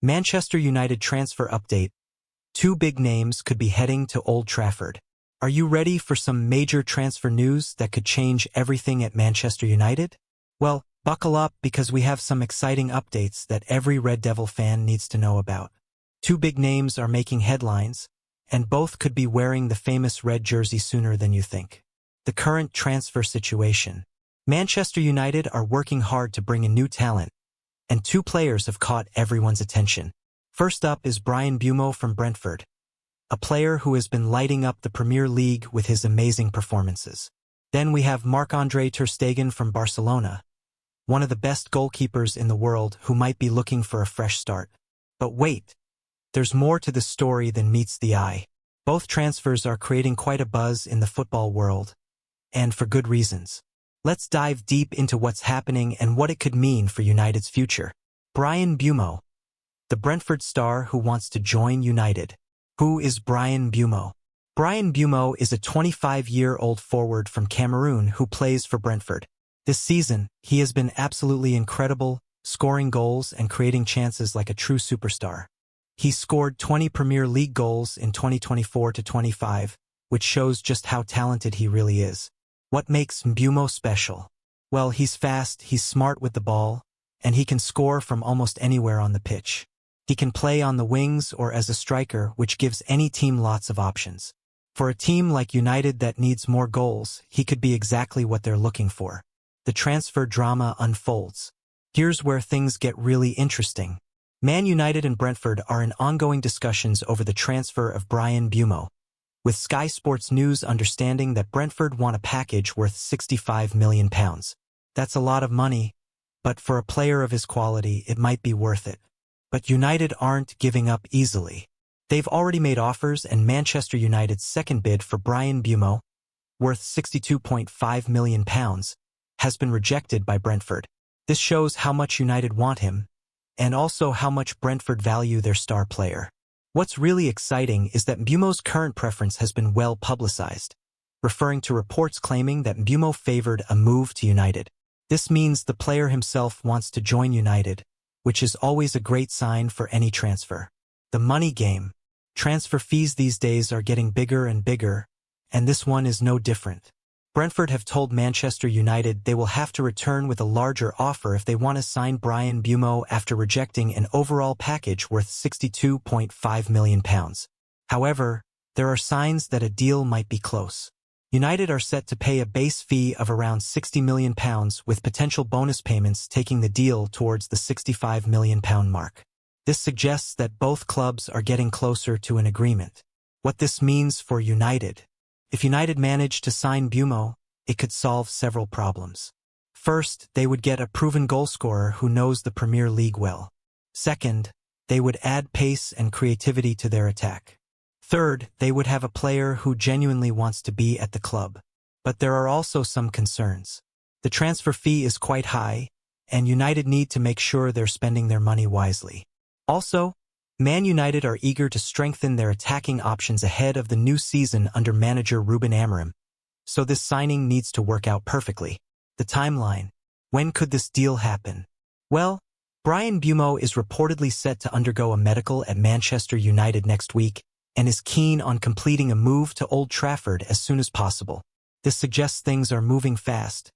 Manchester United transfer update. Two big names could be heading to Old Trafford. Are you ready for some major transfer news that could change everything at Manchester United? Well, buckle up because we have some exciting updates that every Red Devil fan needs to know about. Two big names are making headlines, and both could be wearing the famous red jersey sooner than you think. The current transfer situation. Manchester United are working hard to bring in new talent, and two players have caught everyone's attention. First up is Mbeumo from Brentford, a player who has been lighting up the Premier League with his amazing performances. Then we have Marc-Andre ter Stegen from Barcelona, one of the best goalkeepers in the world who might be looking for a fresh start. But wait, there's more to the story than meets the eye. Both transfers are creating quite a buzz in the football world, and for good reasons. Let's dive deep into what's happening and what it could mean for United's future. Mbeumo, the Brentford star who wants to join United. Who is Mbeumo? Mbeumo is a 25-year-old forward from Cameroon who plays for Brentford. This season, he has been absolutely incredible, scoring goals and creating chances like a true superstar. He scored 20 Premier League goals in 2024-25, which shows just how talented he really is. What makes Mbeumo special? Well, he's fast, he's smart with the ball, and he can score from almost anywhere on the pitch. He can play on the wings or as a striker, which gives any team lots of options. For a team like United that needs more goals, he could be exactly what they're looking for. The transfer drama unfolds. Here's where things get really interesting. Man United and Brentford are in ongoing discussions over the transfer of Mbeumo, with Sky Sports News understanding that Brentford want a package worth £65 million. That's a lot of money, but for a player of his quality, it might be worth it. But United aren't giving up easily. They've already made offers, and Manchester United's second bid for Mbeumo, worth £62.5 million, has been rejected by Brentford. This shows how much United want him, and also how much Brentford value their star player. What's really exciting is that Mbeumo's current preference has been well publicized, referring to reports claiming that Mbeumo favored a move to United. This means the player himself wants to join United, which is always a great sign for any transfer. The money game. Transfer fees these days are getting bigger and bigger, and this one is no different. Brentford have told Manchester United they will have to return with a larger offer if they want to sign Mbeumo after rejecting an overall package worth £62.5 million. However, there are signs that a deal might be close. United are set to pay a base fee of around £60 million, with potential bonus payments taking the deal towards the £65 million mark. This suggests that both clubs are getting closer to an agreement. What this means for United. If United managed to sign Mbeumo, it could solve several problems. First, they would get a proven goalscorer who knows the Premier League well. Second, they would add pace and creativity to their attack. Third, they would have a player who genuinely wants to be at the club. But there are also some concerns. The transfer fee is quite high, and United need to make sure they're spending their money wisely. Also, Man United are eager to strengthen their attacking options ahead of the new season under manager Ruben Amorim, so this signing needs to work out perfectly. The timeline. When could this deal happen? Well, Mbeumo is reportedly set to undergo a medical at Manchester United next week and is keen on completing a move to Old Trafford as soon as possible. This suggests things are moving fast,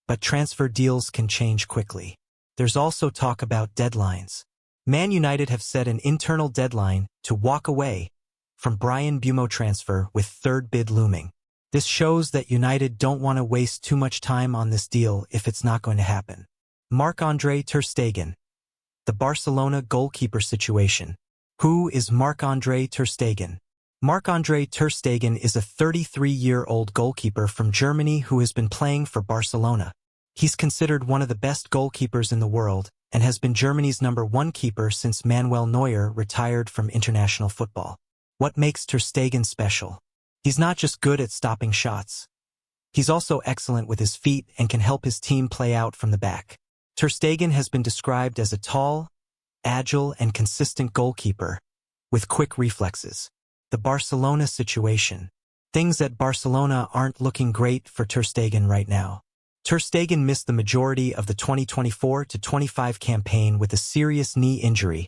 but transfer deals can change quickly. There's also talk about deadlines. Man United have set an internal deadline to walk away from Mbeumo transfer, with third bid looming. This shows that United don't want to waste too much time on this deal if it's not going to happen. Marc-Andre ter Stegen. The Barcelona goalkeeper situation. Who is Marc-Andre ter Stegen? Marc-Andre ter Stegen is a 33-year-old goalkeeper from Germany who has been playing for Barcelona. He's considered one of the best goalkeepers in the world, and has been Germany's #1 keeper since Manuel Neuer retired from international football. What makes ter Stegen special? He's not just good at stopping shots. He's also excellent with his feet and can help his team play out from the back. Ter Stegen has been described as a tall, agile, and consistent goalkeeper, with quick reflexes. The Barcelona situation. Things at Barcelona aren't looking great for ter Stegen right now. Ter Stegen missed the majority of the 2024-25 campaign with a serious knee injury,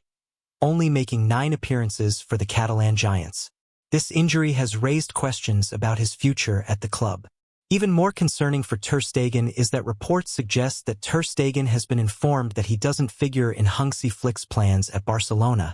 only making 9 appearances for the Catalan Giants. This injury has raised questions about his future at the club. Even more concerning for Ter Stegen is that reports suggest that Ter Stegen has been informed that he doesn't figure in Hansi Flick's plans at Barcelona,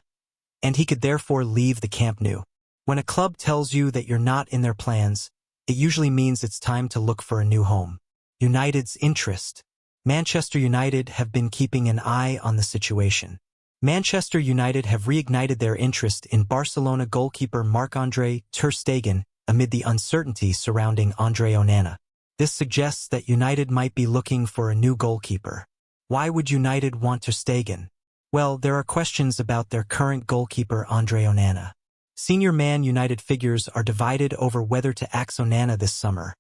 and he could therefore leave the Camp Nou. When a club tells you that you're not in their plans, it usually means it's time to look for a new home. United's interest. Manchester United have been keeping an eye on the situation. Manchester United have reignited their interest in Barcelona goalkeeper Marc-Andre Ter Stegen amid the uncertainty surrounding Andre Onana. This suggests that United might be looking for a new goalkeeper. Why would United want Ter Stegen? Well, there are questions about their current goalkeeper Andre Onana. Senior Man United figures are divided over whether to axe Onana this summer,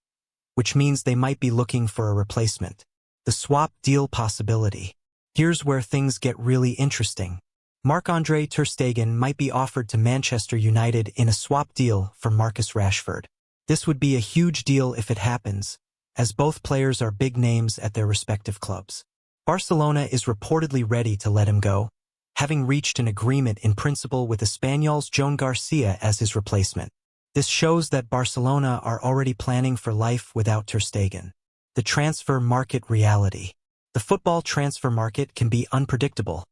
which means they might be looking for a replacement. The swap deal possibility. Here's where things get really interesting. Marc-Andre Ter Stegen might be offered to Manchester United in a swap deal for Marcus Rashford. This would be a huge deal if it happens, as both players are big names at their respective clubs. Barcelona is reportedly ready to let him go, having reached an agreement in principle with Espanyol's Joan Garcia as his replacement. This shows that Barcelona are already planning for life without Ter Stegen. The transfer market reality. The football transfer market can be unpredictable,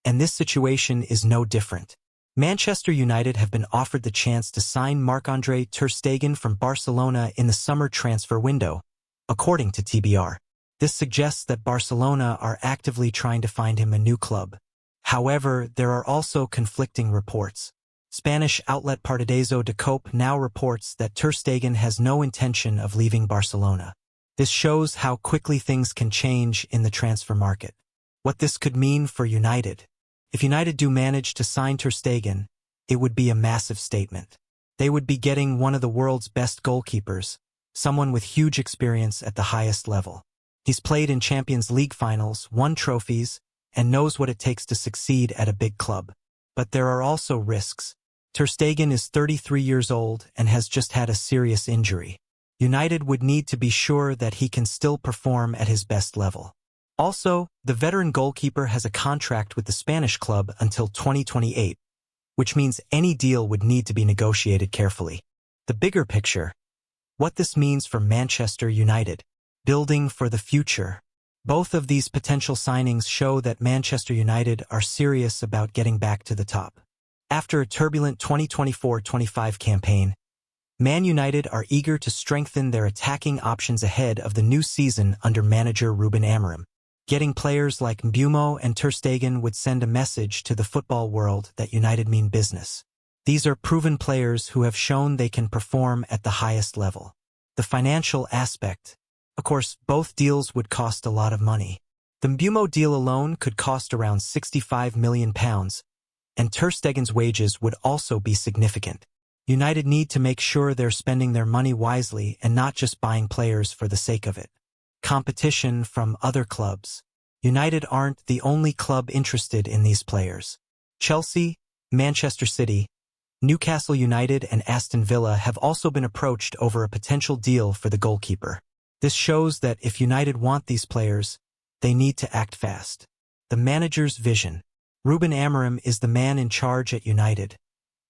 and this situation is no different. Manchester United have been offered the chance to sign Marc-Andre Ter Stegen from Barcelona in the summer transfer window, according to TBR. This suggests that Barcelona are actively trying to find him a new club. However, there are also conflicting reports. Spanish outlet Partidazo de Cope now reports that Ter Stegen has no intention of leaving Barcelona. This shows how quickly things can change in the transfer market. What this could mean for United. If United do manage to sign Ter Stegen, it would be a massive statement. They would be getting one of the world's best goalkeepers, someone with huge experience at the highest level. He's played in Champions League finals, won trophies, and knows what it takes to succeed at a big club. But there are also risks. Ter Stegen is 33 years old and has just had a serious injury. United would need to be sure that he can still perform at his best level. Also, the veteran goalkeeper has a contract with the Spanish club until 2028, which means any deal would need to be negotiated carefully. The bigger picture. What this means for Manchester United. Building for the future. Both of these potential signings show that Manchester United are serious about getting back to the top. After a turbulent 2024-25 campaign, Man United are eager to strengthen their attacking options ahead of the new season under manager Ruben Amorim. Getting players like Mbeumo and Ter Stegen would send a message to the football world that United mean business. These are proven players who have shown they can perform at the highest level. The financial aspect. Of course, both deals would cost a lot of money. The Mbeumo deal alone could cost around £65 million, and Ter Stegen's wages would also be significant. United need to make sure they're spending their money wisely and not just buying players for the sake of it. Competition from other clubs. United aren't the only club interested in these players. Chelsea, Manchester City, Newcastle United and Aston Villa have also been approached over a potential deal for the goalkeeper. This shows that if United want these players, they need to act fast. The manager's vision. Ruben Amorim is the man in charge at United,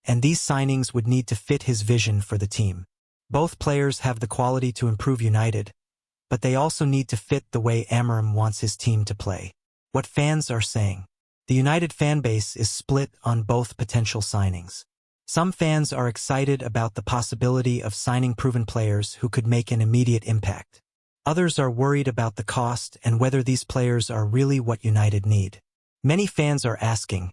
and these signings would need to fit his vision for the team. Both players have the quality to improve United, but they also need to fit the way Amorim wants his team to play. What fans are saying. The United fan base is split on both potential signings. Some fans are excited about the possibility of signing proven players who could make an immediate impact. Others are worried about the cost and whether these players are really what United need. Many fans are asking,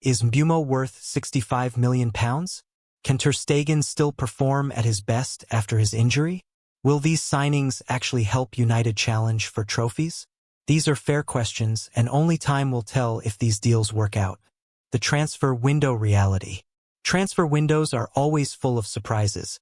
is Mbeumo worth £65 million? Can Ter Stegen still perform at his best after his injury? Will these signings actually help United challenge for trophies? These are fair questions, and only time will tell if these deals work out. The transfer window reality. Transfer windows are always full of surprises,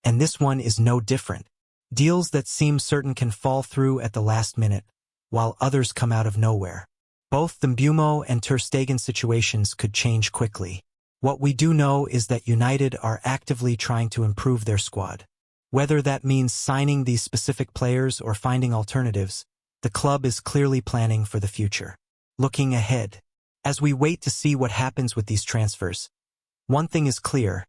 and this one is no different. Deals that seem certain can fall through at the last minute, while others come out of nowhere. Both the Mbeumo and Ter Stegen situations could change quickly. What we do know is that United are actively trying to improve their squad. Whether that means signing these specific players or finding alternatives, the club is clearly planning for the future. Looking ahead. As we wait to see what happens with these transfers, one thing is clear.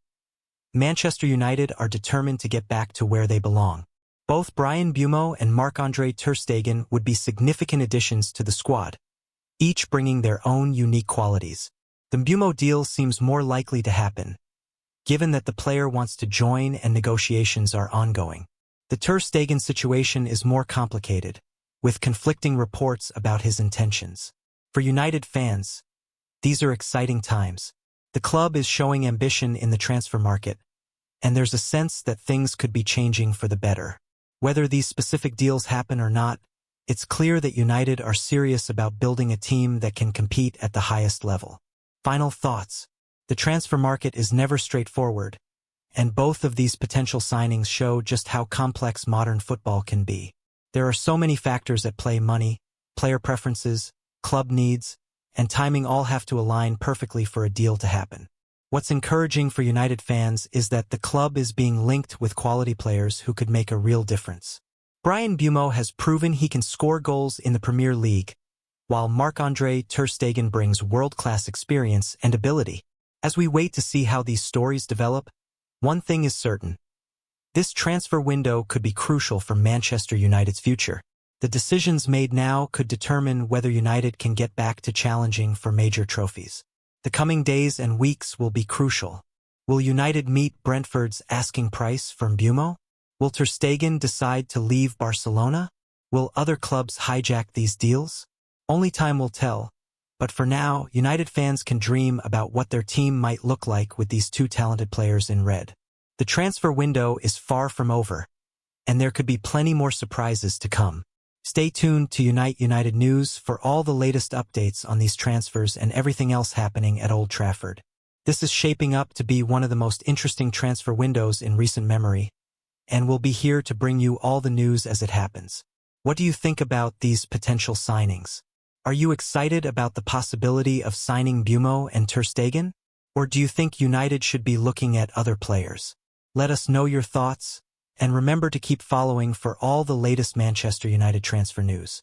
Manchester United are determined to get back to where they belong. Both Bryan Mbeumo and Marc-Andre ter Stegen would be significant additions to the squad, each bringing their own unique qualities. The Mbeumo deal seems more likely to happen, given that the player wants to join and negotiations are ongoing. The ter Stegen situation is more complicated, with conflicting reports about his intentions. For United fans, these are exciting times. The club is showing ambition in the transfer market, and there's a sense that things could be changing for the better. Whether these specific deals happen or not, it's clear that United are serious about building a team that can compete at the highest level. Final thoughts. The transfer market is never straightforward, and both of these potential signings show just how complex modern football can be. There are so many factors at play: money, player preferences, club needs, and timing all have to align perfectly for a deal to happen. What's encouraging for United fans is that the club is being linked with quality players who could make a real difference. Bryan Mbeumo has proven he can score goals in the Premier League, while Marc-Andre ter Stegen brings world-class experience and ability. As we wait to see how these stories develop, one thing is certain. This transfer window could be crucial for Manchester United's future. The decisions made now could determine whether United can get back to challenging for major trophies. The coming days and weeks will be crucial. Will United meet Brentford's asking price for Mbeumo? Will ter Stegen decide to leave Barcelona? Will other clubs hijack these deals? Only time will tell, but for now, United fans can dream about what their team might look like with these two talented players in red. The transfer window is far from over, and there could be plenty more surprises to come. Stay tuned to Unite United News for all the latest updates on these transfers and everything else happening at Old Trafford. This is shaping up to be one of the most interesting transfer windows in recent memory, and we'll be here to bring you all the news as it happens. What do you think about these potential signings? Are you excited about the possibility of signing Mbeumo and ter Stegen? Or do you think United should be looking at other players? Let us know your thoughts, and remember to keep following for all the latest Manchester United transfer news.